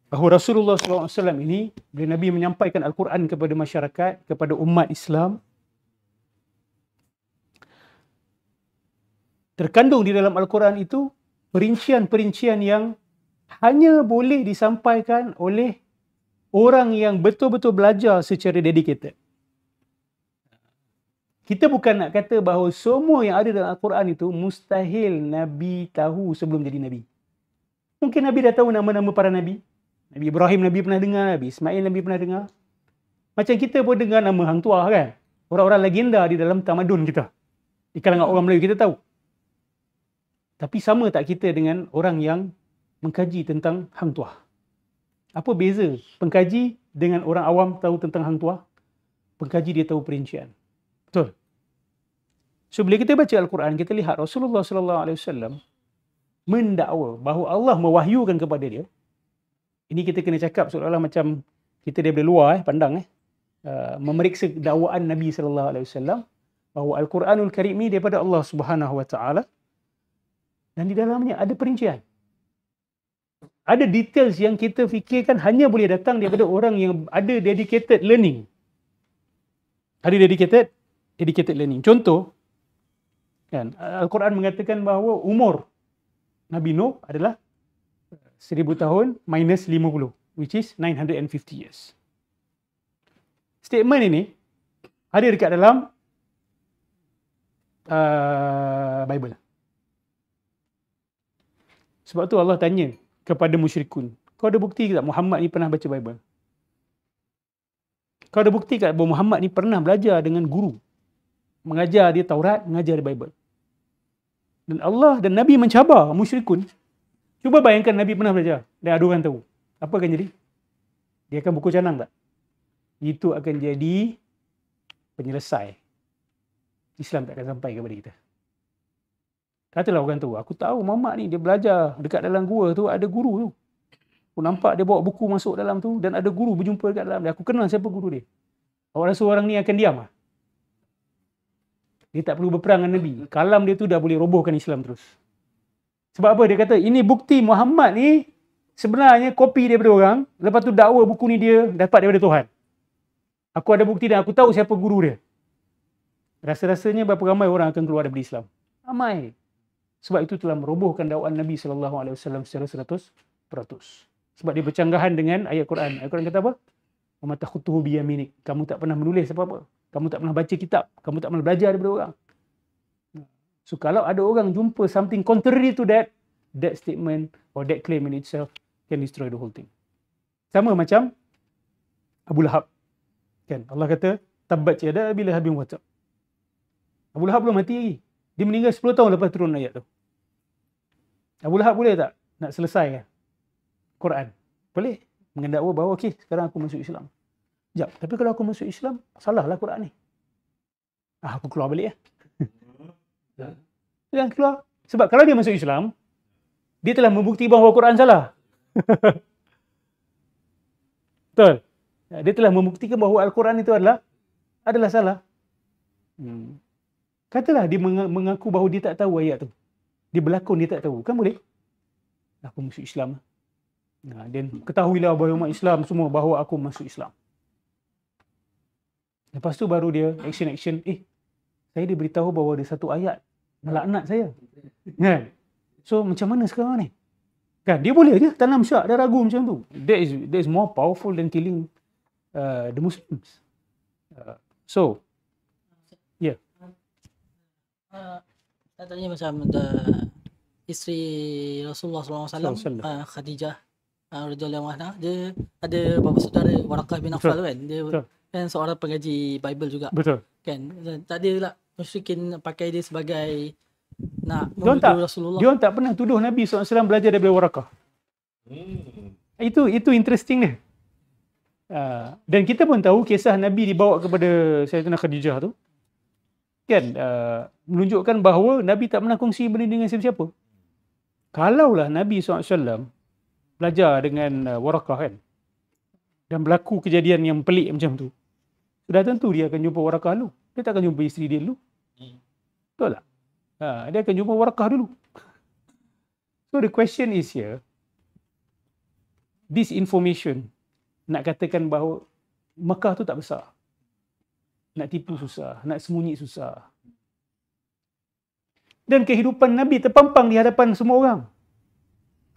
bahawa Rasulullah SAW ini, bila Nabi menyampaikan Al-Quran kepada masyarakat, kepada umat Islam, terkandung di dalam Al-Quran itu perincian-perincian yang hanya boleh disampaikan oleh orang yang betul-betul belajar secara dedicated. Kita bukan nak kata bahawa semua yang ada dalam Al-Quran itu mustahil Nabi tahu sebelum jadi Nabi. Mungkin Nabi dah tahu nama-nama para Nabi. Nabi Ibrahim Nabi pernah dengar, Nabi Ismail Nabi pernah dengar. Macam kita pun dengar nama Hang Tuah kan. Orang-orang legenda di dalam tamadun kita. Di kalangan orang Melayu kita tahu. Tapi sama tak kita dengan orang yang mengkaji tentang Hang Tuah? Apa beza pengkaji dengan orang awam tahu tentang Hang Tuah? Pengkaji dia tahu perincian. Betul? So bila kita baca Al-Quran, kita lihat Rasulullah SAW mendakwa bahawa Allah mewahyukan kepada dia. Ini kita kena cakap seolah-olah macam kita daripada luar pandang memeriksa dakwaan Nabi SAW bahawa Al-Quranul Karim ni daripada Allah Subhanahu Wa Taala dan di dalamnya ada perincian. Ada details yang kita fikirkan hanya boleh datang daripada orang yang ada dedicated learning. Ada dedicated learning. Contoh, kan, Al-Quran mengatakan bahawa umur Nabi Nuh adalah 1000 tahun minus 50, which is 950 years. Statement ini ada dekat dalam Bible. Sebab tu Allah tanya kepada musyrikun, kau ada bukti tak Muhammad ni pernah baca Bible? Kau ada bukti tak bahawa Muhammad ni pernah belajar dengan guru? Mengajar dia Taurat, mengajar dia Bible. Dan Allah dan Nabi mencabar musyrikun. Cuba bayangkan Nabi pernah belajar dan ada orang tahu. Apa akan jadi? Dia akan buku canang tak? Itu akan jadi penyelesai. Islam tak akan sampai kepada kita. Katalah orang tahu, aku tahu Muhammad ni dia belajar dekat dalam gua tu ada guru tu. Aku nampak dia bawa buku masuk dalam tu dan ada guru berjumpa dekat dalam dia. Aku kenal siapa guru dia. Awak rasa orang ni akan diam tak? Dia tak perlu berperang dengan Nabi. Kalam dia tu dah boleh robohkan Islam terus. Sebab apa? Dia kata, ini bukti Muhammad ni sebenarnya kopi daripada orang. Lepas tu dakwa buku ni dia dapat daripada Tuhan. Aku ada bukti dan aku tahu siapa guru dia. Rasa-rasanya berapa ramai orang akan keluar daripada Islam? Ramai. Sebab itu telah merobohkan dakwaan Nabi SAW secara 100%. Sebab dia bercanggahan dengan ayat Quran. Ayat Quran kata apa? Wa ma takhutuhu biyaminik. Kamu tak pernah menulis apa-apa. Kamu tak pernah baca kitab. Kamu tak pernah belajar daripada orang. So kalau ada orang jumpa something contrary to that statement or that claim in itself can destroy the whole thing. Sama macam Abu Lahab. Kan? Allah kata, tabbat yada abi lahabin wa tab. Abu Lahab belum mati lagi. Dia meninggal 10 tahun lepas turun ayat tu. Abu Lahab boleh tak nak selesaikan Quran? Boleh. Mendakwa bahawa okey, sekarang aku masuk Islam. Sekejap, tapi kalau aku masuk Islam, salahlah Quran ni. Aku keluar balik ya. Jangan keluar. Sebab kalau dia masuk Islam, dia telah membukti bahawa Quran salah. Betul. Dia telah membuktikan bahawa Al-Quran itu adalah salah. Katalah dia mengaku bahawa dia tak tahu ayat tu. Dia berlakon dia tak tahu. Kan boleh? Aku masuk Islam. Dan ketahuilah bahawa umat Islam semua bahawa aku masuk Islam. Lepas tu baru dia action. Saya diberitahu bahawa ada satu ayat melaknat saya. Kan? So macam mana sekarang ni? Kan dia boleh je tanam syak dan ragu macam tu. That is more powerful than killing the Muslims. So yeah. Saya tanya macam isteri Rasulullah SAW, Khadijah radhiyallahu anha, dia ada bapa saudara Waraqah bin Nawfal kan. Dia kan seorang pengaji Bible juga. Betul. Kan tak ada lah musyrikin pakai dia sebagai nak menuduh Rasulullah. Dia tak pernah tuduh Nabi SAW belajar daripada Waraqah. Itu interesting dia. Dan kita pun tahu kisah Nabi dibawa kepada Sayyidatina Khadijah tu kan, menunjukkan bahawa Nabi tak pernah kongsi benda dengan siapa-siapa. Kalaulah Nabi SAW belajar dengan Waraqah kan, dan berlaku kejadian yang pelik macam tu, sudah tentu dia akan jumpa Waraqah dulu. Dia tak akan jumpa isteri dia dulu. Betul tak? Dia akan jumpa Waraqah dulu. So the question is here, disinformation nak katakan bahawa Mekah tu tak besar. Nak tipu susah, nak sembunyi susah. Dan kehidupan Nabi terpampang di hadapan semua orang.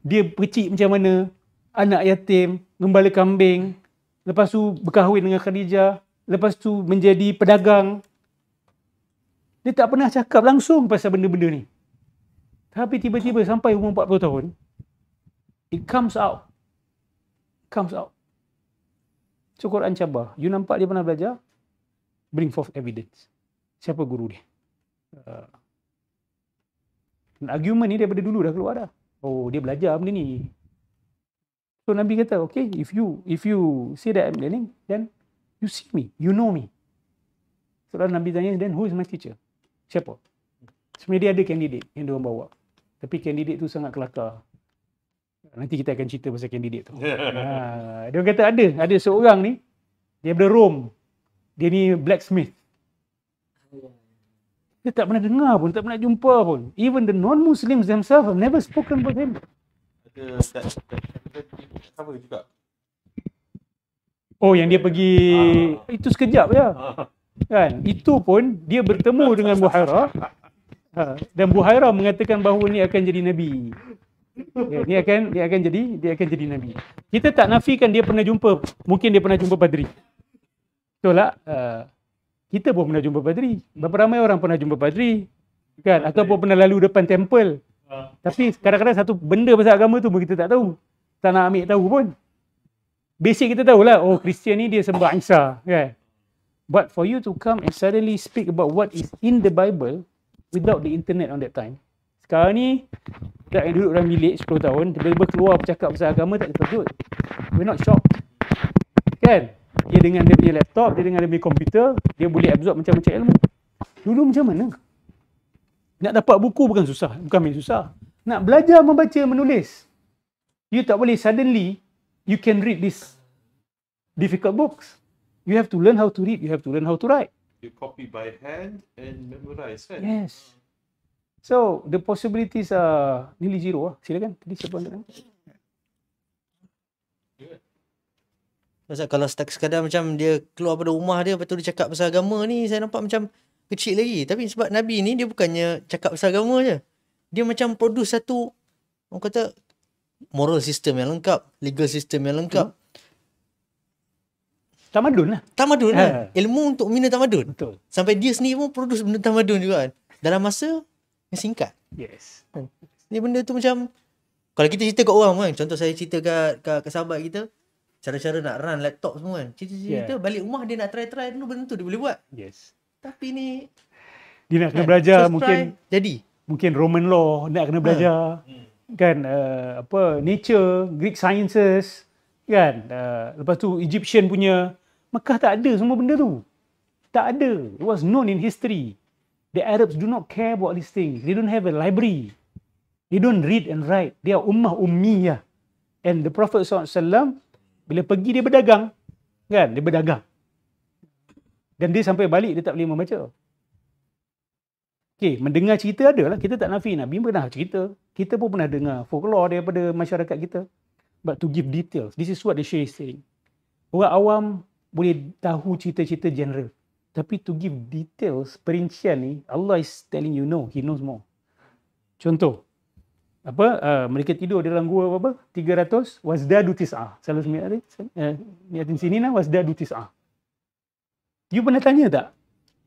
Dia percik macam mana, anak yatim, gembala kambing, lepas tu berkahwin dengan Khadijah, lepas tu menjadi pedagang. Dia tak pernah cakap langsung pasal benda-benda ni. Tapi tiba-tiba sampai umur 40 tahun, it comes out. So Quran cabar. You nampak dia pernah belajar? Bring forth evidence. Siapa guru dia? Argument ni daripada dulu dah keluar dah. Oh, dia belajar benda ni. So Nabi kata, okay, if you say that I'm learning, then you see me, you know me. So Nabi tanya, then who is my teacher? Siapa? Sebenarnya dia ada candidate yang dia orang bawa. Tapi candidate tu sangat kelakar. Nanti kita akan cerita pasal candidate tu. Dia kata ada seorang ni, dia daripada Rome. Dia ni blacksmith. Dia tak pernah dengar pun, tak pernah jumpa pun. Even the non-Muslims themselves have never spoken about him. Ada cover juga. Oh, yang dia pergi itu sekejap je. Kan? Itu pun dia bertemu dengan Buhairah. Dan Buhairah mengatakan bahawa ni akan jadi nabi. Dia akan jadi nabi. Kita tak nafikan dia pernah jumpa, mungkin dia pernah jumpa Badri. Betul tak? Kita pun pernah jumpa Badri. Berapa ramai orang pernah jumpa Badri? Kan? Ataupun pernah lalu depan temple. Tapi kadang-kadang satu benda pasal agama tu pun kita tak tahu. Tak nak ambil tahu pun. Basic kita tahulah, oh Kristian ni dia sembah Isa. Kan? But for you to come and suddenly speak about what is in the Bible without the internet on that time. Sekarang ni, kita yang duduk dalam bilik 10 tahun, tiba-tiba keluar bercakap pasal agama, tak terkejut. We're not shocked. Kan? Dia dengan dia punya laptop, dia dengan dia punya komputer, dia boleh absorb macam-macam ilmu. Dulu macam mana? Nak dapat buku bukan main susah. Nak belajar membaca, menulis. You tak boleh suddenly, you can read these difficult books. You have to learn how to read, you have to learn how to write. You copy by hand and memorize, kan? Yes. So, the possibilities are nearly zero. Silakan. Tadi siapa yang kata? Pasal kalau sekadar macam dia keluar pada rumah dia, lepas tu dia cakap pasal agama ni, saya nampak macam kecil lagi. Tapi sebab Nabi ni, dia bukannya cakap pasal agama je. Dia macam produce satu, orang kata, moral system yang lengkap, legal system yang lengkap. Tamadun lah. Tamadun kan? Ilmu untuk membina tamadun. Betul. Sampai dia sendiri pun produce benda tamadun juga kan. Dalam masa yang singkat. Yes. Ni benda tu macam, kalau kita cerita kat orang kan, contoh saya cerita kat sahabat kita, cara-cara nak run laptop semua kan. Cerita balik rumah dia nak try dulu benda tu dia boleh buat. Yes. Tapi ni dia nak kena belajar mungkin jadi. Mungkin Roman law nak kena belajar. Kan nature, Greek sciences kan. Lepas tu Egyptian punya. Mekah tak ada semua benda tu. Tak ada. It was known in history. The Arabs do not care about these things. They don't have a library. They don't read and write. They are ummah ummiyah. And the Prophet SAW, bila pergi dia berdagang. Kan? Dia berdagang. Dan dia sampai balik, dia tak boleh membaca. Okay, mendengar cerita adalah. Kita tak nafi. Nabi pernah cerita. Kita pun pernah dengar folklore daripada masyarakat kita. But to give details. This is what the Shaykh is saying. Orang awam boleh tahu cerita-cerita general. Tapi to give details, perincian ni, Allah is telling you no, He knows more. Contoh, mereka tidur dalam gua apa? 300, wasdadu tis'ah. Selalu niatin sini lah, wasdadu tis'ah. You pernah tanya tak?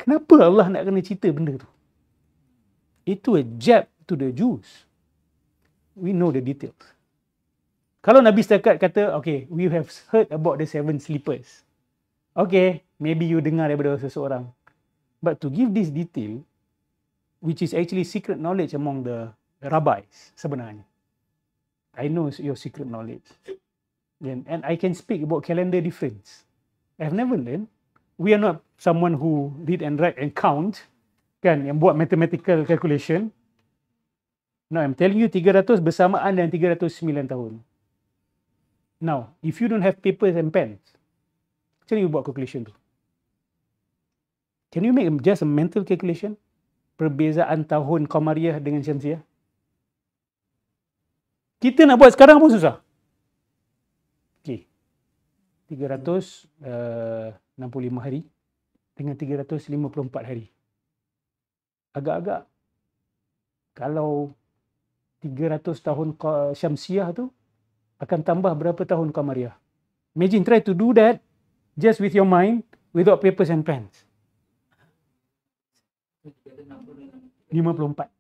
Kenapa Allah nak kena cerita benda tu? Itu a jab to the Jews. We know the details. Kalau Nabi setakat kata, okay, we have heard about the 7 sleepers. Okay, maybe you dengar daripada seseorang. But to give this detail, which is actually secret knowledge among the rabbis sebenarnya. I know your secret knowledge. And I can speak about calendar difference. I've never learned. We are not someone who read and write and count, kan, yang buat mathematical calculation. No, I'm telling you 300 bersamaan dengan 309 tahun. Now, if you don't have papers and pens, macam mana you buat calculation tu? Can you make just a mental calculation? Perbezaan tahun Qamariyah dengan Syamsiah? Kita nak buat sekarang pun susah. 365 hari dengan 354 hari. Agak-agak kalau 300 tahun Syamsiah tu akan tambah berapa tahun Qamariah. Imagine try to do that just with your mind without papers and pens. 54.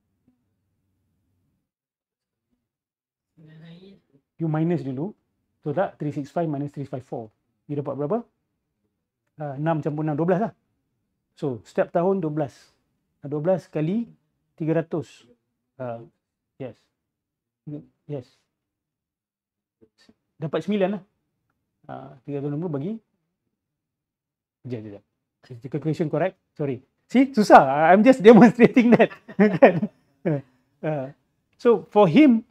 You minus dulu. Betul tak? 365 minus 354. You dapat berapa? 6 campur 6, 12 lah. So, setiap tahun 12. 12 kali 300. Yes. Yes. Dapat 9 lah. 360 bagi. Sekejap. Is the calculation correct? Sorry. See, susah. I'm just demonstrating that. So, for him,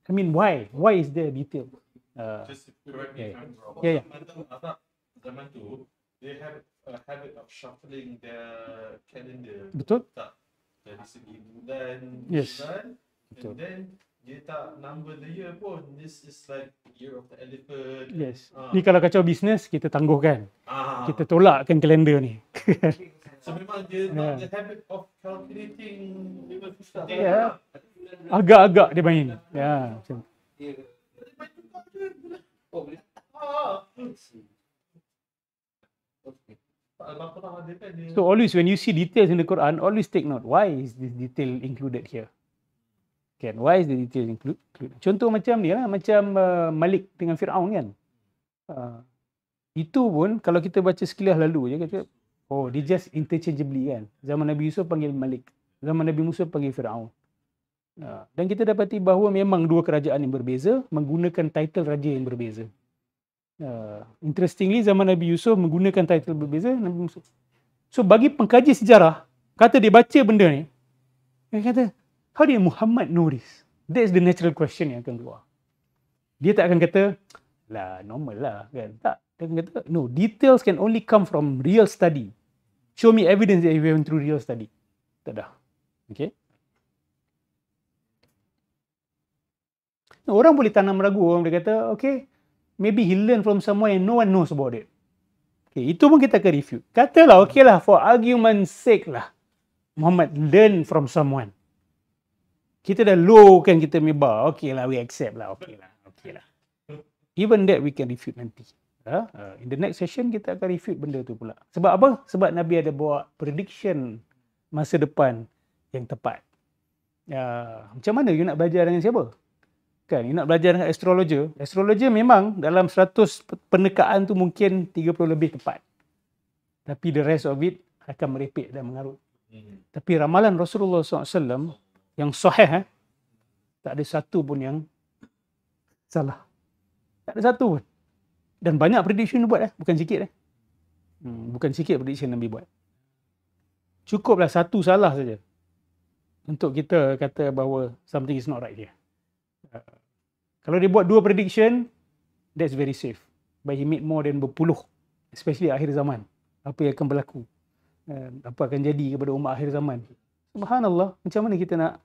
I mean, why? Why is there detail? Just correct me if I'm wrong. Yeah. Zaman tu, they have a habit of shuffling their calendar. Betul? Tak. Dari segi bulan, Yes. bulan, Betul. and then dia tak number the year pun. This is like year of the elephant. Yes. Ni kalau kacau bisnes, kita tangguhkan. Kita tolakkan kalender ni. So memang dia not the habit of calculating even susah. Yeah. Agak-agak dia main. Ya, macam. So always when you see details in the Quran, always take note. Why is this detail included here? Kan? Why is the detail included? Contoh macam ni lah, macam Malik dengan Fir'aun kan. Itu pun kalau kita baca sekilas lalu je kata, oh dia just interchangeably kan. Zaman Nabi Yusuf panggil Malik, zaman Nabi Musa panggil Fir'aun. Dan kita dapati bahawa memang dua kerajaan yang berbeza menggunakan title raja yang berbeza. Interestingly, zaman Nabi Yusuf menggunakan title berbeza, Nabi Musa. So bagi pengkaji sejarah, kata dia baca benda ni, dia kata, how did Muhammad know this? That's the natural question yang akan keluar. Dia tak akan kata, lah normal lah kan. Tak. Dia akan kata, no, details can only come from real study. Show me evidence that you went through real study. Tak dah. Okay. Orang boleh tanam ragu, orang boleh kata, okay, maybe he learn from someone and no one knows about it. Okay, itu pun kita akan refute. Katalah, okay lah, for argument's sake lah, Muhammad learn from someone. Kita dah low kan kita punya bar, okay lah, we accept lah, okay lah. Even that we can refute nanti. In the next session, kita akan refute benda tu pula. Sebab apa? Sebab Nabi ada buat prediction masa depan yang tepat. Macam mana you nak belajar dengan siapa? Kan, you nak belajar dengan astrologer. Astrologer memang dalam 100 penekaan tu mungkin 30 lebih tepat. Tapi the rest of it akan merepek dan mengarut. Tapi ramalan Rasulullah SAW yang sahih, tak ada satu pun yang salah. Tak ada satu pun. Dan banyak prediction dia buat. Bukan sikit. Bukan sikit prediction Nabi buat. Cukuplah satu salah saja untuk kita kata bahawa something is not right here. Kalau dia buat 2 prediction, that's very safe. But he made more than berpuluh, especially akhir zaman. Apa yang akan berlaku, apa akan jadi kepada umat akhir zaman. Subhanallah, macam mana kita nak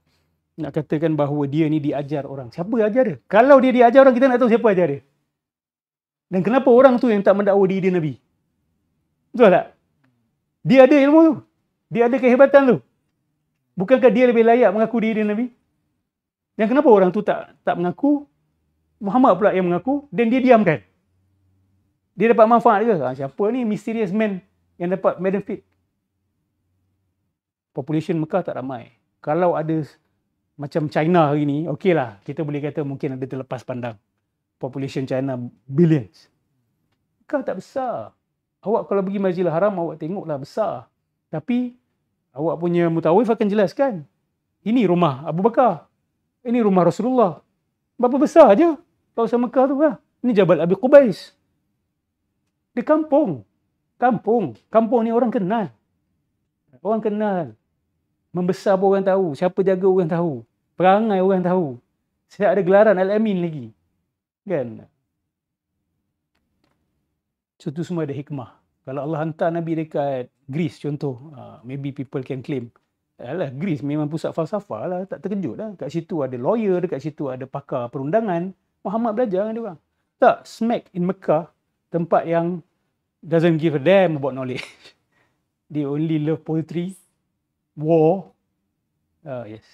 katakan bahawa dia ni diajar orang? Siapa ajar dia? Kalau dia diajar orang, kita nak tahu siapa ajar dia. Dan kenapa orang tu yang tak mendakwa diri dia Nabi? Betul tak? Dia ada ilmu tu. Dia ada kehebatan tu. Bukankah dia lebih layak mengaku diri dia Nabi? Dan kenapa orang tu tak mengaku? Muhammad pula yang mengaku dan dia diamkan. Dia dapat manfaat ke? Siapa ni mysterious man yang dapat benefit? Population Mekah tak ramai. Kalau ada macam China hari ni, okey lah. Kita boleh kata mungkin ada terlepas pandang. Population China billions. Mekah tak besar. Awak kalau pergi Masjidil Haram, awak tengoklah besar. Tapi awak punya mutawif akan jelaskan. Ini rumah Abu Bakar. Ini rumah Rasulullah. Berapa besar aja kawasan Mekah tu lah. Ini Jabal Abi Qubais. Di kampung. Kampung ni orang kenal. Orang kenal. Membesar pun orang tahu. Siapa jaga orang tahu. Perangai orang tahu. Saya ada gelaran Al-Amin lagi. Kan? So, itu semua ada hikmah. Kalau Allah hantar Nabi dekat Greece contoh. Maybe people can claim. Alah, Greece memang pusat falsafah lah. Tak terkejut lah. Kat situ ada lawyer. Dekat situ ada pakar perundangan. Muhammad belajar dengan dia orang. Tak, smack in Mecca, tempat yang doesn't give a damn about knowledge. They only love poetry, war. Yes.